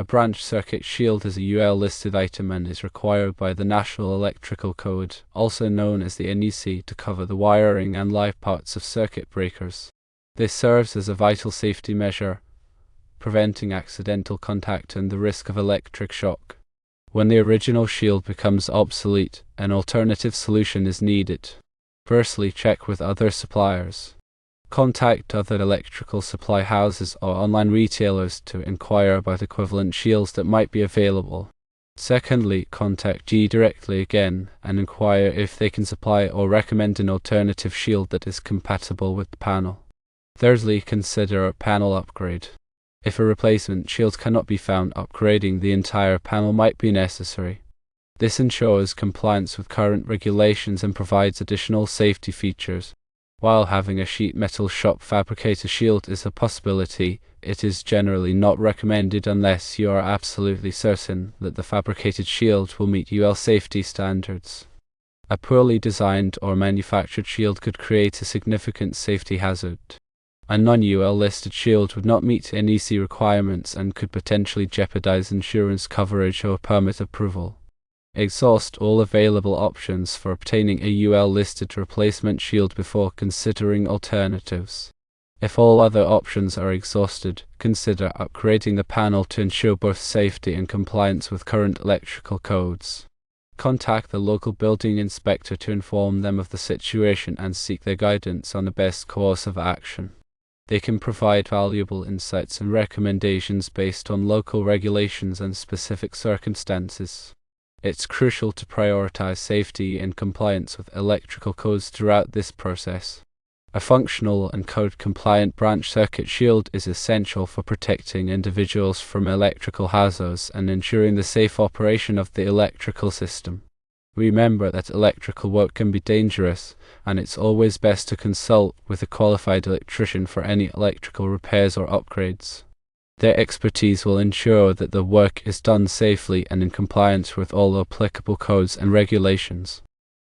branch circuit shield is a UL-listed item and is required by the National Electrical Code, also known as the NEC, to cover the wiring and live parts of circuit breakers. This serves as a vital safety measure, preventing accidental contact and the risk of electric shock. When the original shield becomes obsolete, an alternative solution is needed. Firstly, check with other suppliers. Contact other electrical supply houses or online retailers to inquire about equivalent shields that might be available. Secondly, contact G directly again and inquire if they can supply or recommend an alternative shield that is compatible with the panel. Thirdly, consider a panel upgrade. If a replacement shield cannot be found, upgrading the entire panel might be necessary. This ensures compliance with current regulations and provides additional safety features. While having a sheet metal shop fabricated shield is a possibility, it is generally not recommended unless you are absolutely certain that the fabricated shield will meet UL safety standards. A poorly designed or manufactured shield could create a significant safety hazard. A non-UL listed shield would not meet NEC requirements and could potentially jeopardize insurance coverage or permit approval. Exhaust all available options for obtaining a UL-listed replacement shield before considering alternatives. If all other options are exhausted, consider upgrading the panel to ensure both safety and compliance with current electrical codes. Contact the local building inspector to inform them of the situation and seek their guidance on the best course of action. They can provide valuable insights and recommendations based on local regulations and specific circumstances. It's crucial to prioritize safety and compliance with electrical codes throughout this process. A functional and code-compliant branch circuit shield is essential for protecting individuals from electrical hazards and ensuring the safe operation of the electrical system. Remember that electrical work can be dangerous, and it's always best to consult with a qualified electrician for any electrical repairs or upgrades. Their expertise will ensure that the work is done safely and in compliance with all applicable codes and regulations.